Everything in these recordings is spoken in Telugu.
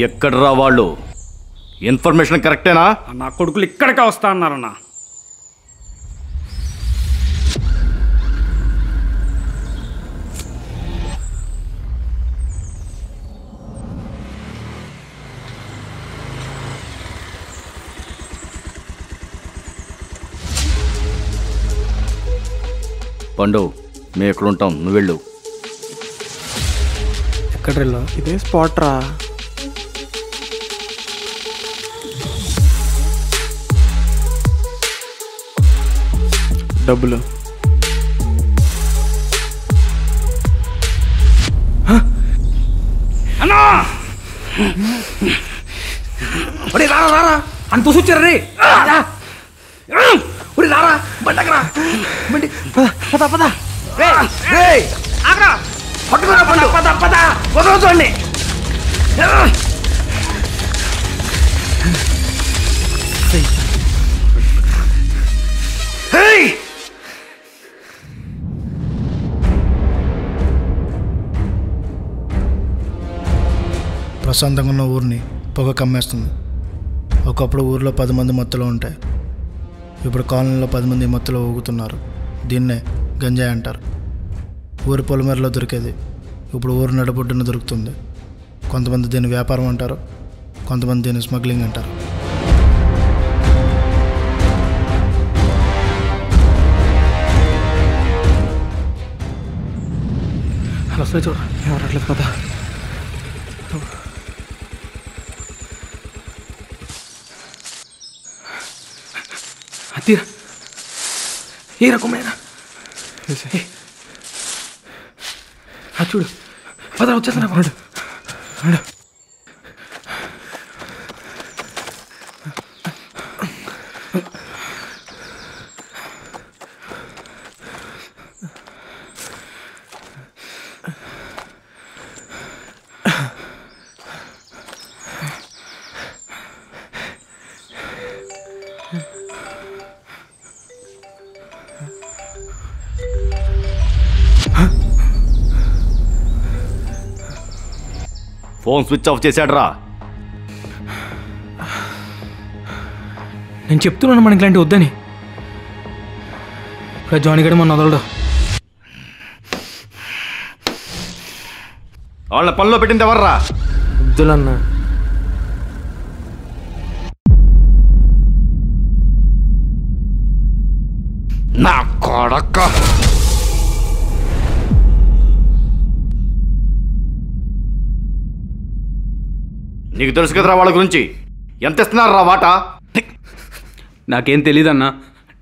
ఎక్కడ్రా వాళ్ళు? ఇన్ఫర్మేషన్ కరెక్టేనా? నా కొడుకులు ఇక్కడికే వస్తా అన్నారన్నా. పండు, మేము ఎక్కడ ఉంటాం, నువ్వు వెళ్ళు. ఎక్కడ వెళ్ళు? ఇదే స్పాట్ రా. డబ్బులు అన్నా రారా రారా అని తూసొచ్చారా రే. రారా బండకరా బండి పద పద ఆగరా పట్టుకురా పండు పద పద వదలొద్దండి. ప్రశాంతంగా ఉన్న ఊరిని పొగ కమ్మేస్తుంది. ఒకప్పుడు ఊరిలో 10 మంది మత్తులో ఉంటాయి, ఇప్పుడు కాలనీలో 10 మంది మత్తులో ఊగుతున్నారు. దీన్నే గంజాయి అంటారు. ఊరి పొలిమేరలో దొరికేది ఇప్పుడు ఊరు నడుబొడ్డున దొరుకుతుంది. కొంతమంది దీన్ని వ్యాపారం అంటారు, కొంతమంది దీన్ని స్మగ్లింగ్ అంటారు. అసలు చూడ ఎవరు అట్లేదు కదా. ఏ రకమైనా చూడు పద వచ్చేస్తా. ఫోన్ స్విచ్ ఆఫ్ చేశాడ్రా. నేను చెప్తున్నాను మనకి ఇలాంటి వద్దని. జానీ గడి మొన్న వదలడు. వాళ్ళ పనిలో పెట్టింది ఎవర్రా? అబ్దుల్ అన్న. నా కొడక నీకు తెలుసు కదరా వాళ్ళ గురించి. ఎంత ఇస్తున్నారు రా వాటా? నాకేం తెలీదన్నా,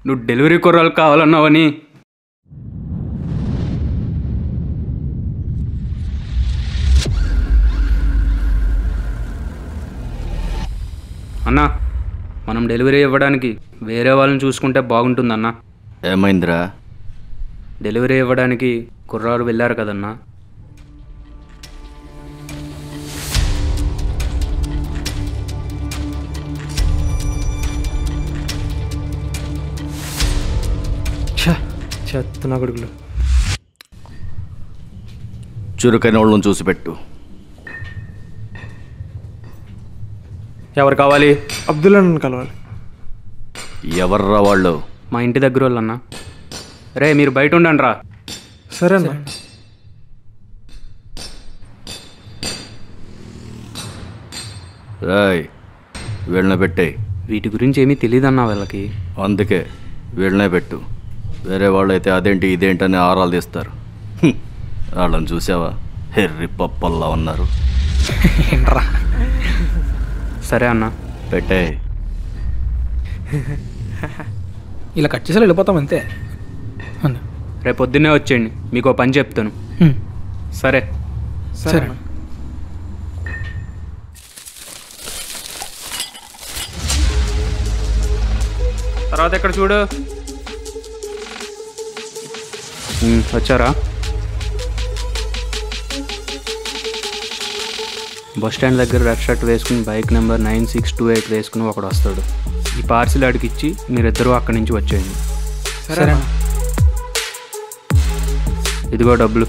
నువ్వు డెలివరీ కుర్రాలు కావాలన్నావని. అన్నా, మనం డెలివరీ ఇవ్వడానికి వేరే వాళ్ళని చూసుకుంటే బాగుంటుందన్నా. ఏమైందిరా? డెలివరీ ఇవ్వడానికి కుర్రాలు వెళ్ళారు కదన్నా. చెత్త కొడుకులు. చురుకైన వాళ్ళని చూసి పెట్టు. ఎవరు కావాలి? అబ్దుల్ అన్న కలవాలి. ఎవర్రా వాళ్ళు? మా ఇంటి దగ్గర వాళ్ళన్నా. రే మీరు బయట ఉండండి రా. సరే అన్న. రాయ్ వీళ్ళనే పెట్టే. వీటి గురించి ఏమీ తెలియదన్నా వాళ్ళకి. అందుకే వీళ్ళనే పెట్టు. వేరే వాళ్ళు అయితే అదేంటి ఇదేంటని ఆరాలు తీస్తారు. వాళ్ళని చూసావా, హెర్రి పప్పల్లా ఉన్నారు. సరే అన్న పెట్టే. ఇలా కట్ చేసి వెళ్ళిపోతాం అంతే. రేపు పొద్దున్నే వచ్చేయండి, మీకు పని చెప్తాను. సరే సరే. తర్వాత ఎక్కడ చూడు. వచ్చారా? బస్ స్టాండ్ దగ్గర రెడ్ షర్ట్ వేసుకుని బైక్ నెంబర్ 9628 వేసుకుని ఒకడు వస్తాడు. ఈ పార్సిల్ అడిగిచ్చి మీరిద్దరూ అక్కడి నుంచి వచ్చేయండి. సరే. ఇదిగో డబ్బులు.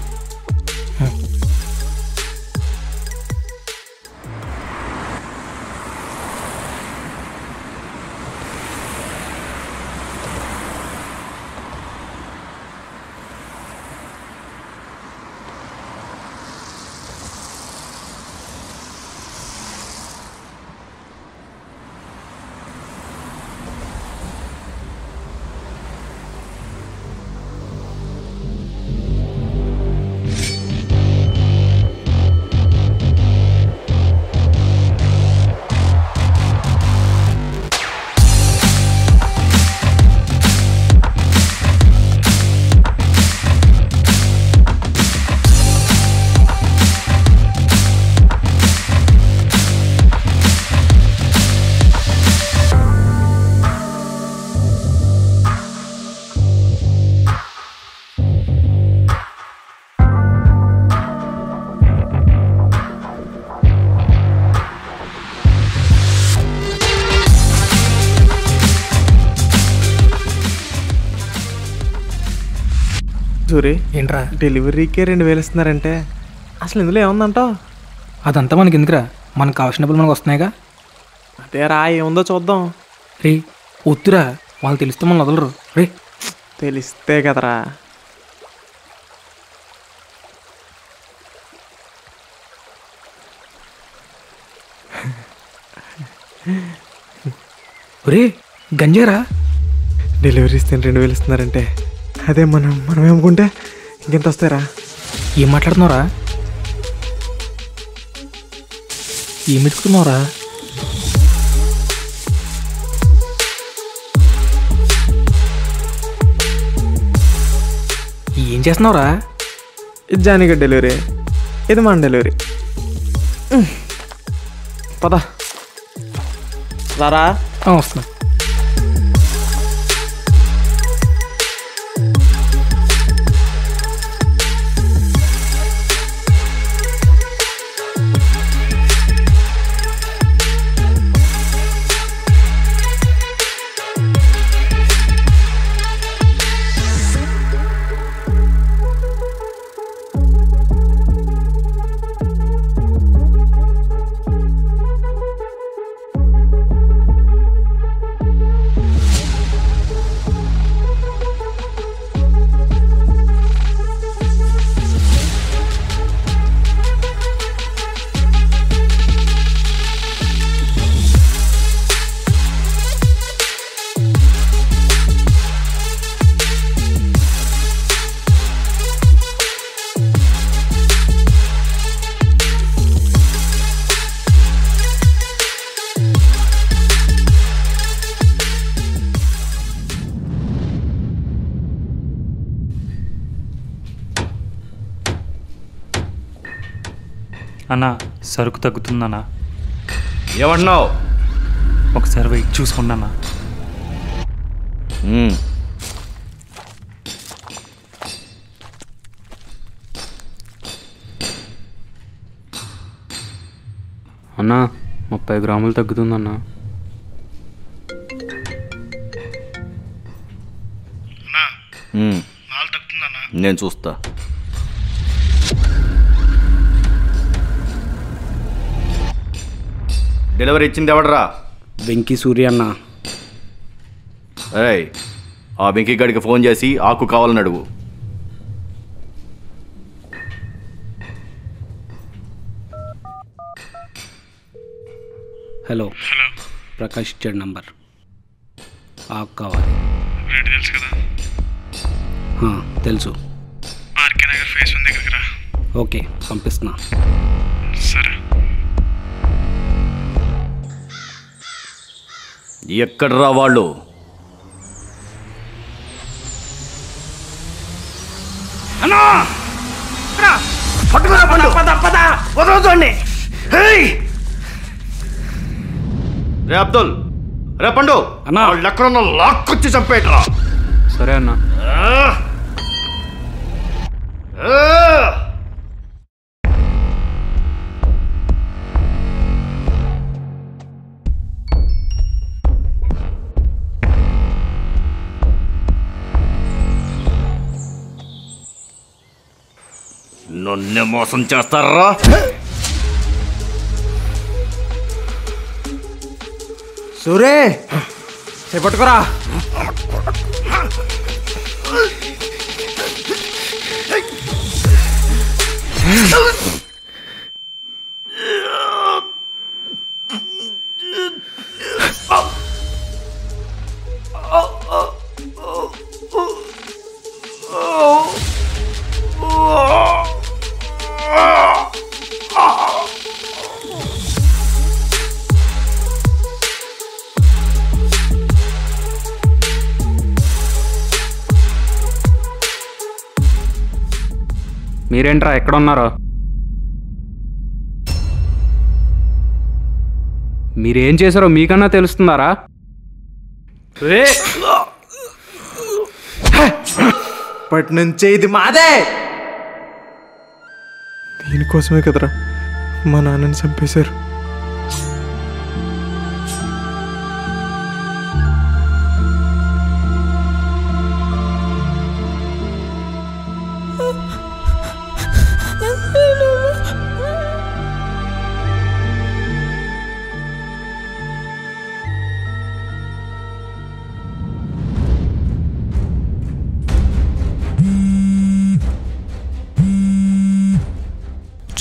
సూరి ఏంట్రా డెలివరీకే 2000 ఇస్తున్నారంటే అసలు ఇందులో ఏముందంటావు? అదంతా మనకి ఎందుకురా, మనకు కావాల్సిన డబ్బులు మనకు వస్తున్నాయిగా. అదే రా, ఏముందో చూద్దాం. రే వద్దురా, వాళ్ళు తెలిస్తే మనం వదలరు. రే తెలిస్తే కదరా. రే గంజారా, డెలివరీ ఇస్తే 2000 ఇస్తున్నారంటే అదే మనం ఏమనుకుంటే ఇంకెంత వస్తారా? ఏం మాట్లాడుతున్నావురా, ఏం వెతుకుతున్నావురా? ఏం చేస్తున్నావురా? ఇది జానీగా డెలివరీ, ఇది మన డెలివరీ. పద రారా. వస్తున్నా. అన్నా సరుకు తగ్గుతుందన్నా. ఏమంటున్నావు? ఒకసారి వెయిట్ చూసుకున్నానా. అన్నా 30 గ్రాములు తగ్గుతుందన్నా. నేను చూస్తా. డెలివరీ ఇచ్చింది ఎవడరా? వెంకీ సూర్య అన్న. అరే ఆ వెంకీ గడికి ఫోన్ చేసి ఆకు కావాలని అడుగు. హలో ప్రకాష్ ఇచ్చాడు నంబర్. ఆకు కావాలి. తెలుసు కదా, తెలుసు. ఆర్కే నగర్ ఫేస్ 1 దగ్గరికి రా. ఓకే పంపిస్తున్నా. సరే. ఎక్కడరా వాళ్ళు? రే అబ్దుల్, రే పండు, అన్నా ఎక్కడున్నా లాక్కొచ్చి చంపేట్రా. సరే అన్నా. నన్నే మోసం చేస్తారా? సూరే చేపట్టుకోరా. మీరేంట్రా ఎక్కడున్నారో? మీరేం చేశారో మీకన్నా తెలుస్తుందారా? ఇప్పటి నుంచే ఇది మాదే. దీనికోసమే కదరా మా నాన్నని చంపేశారు.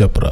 చెప్పరా.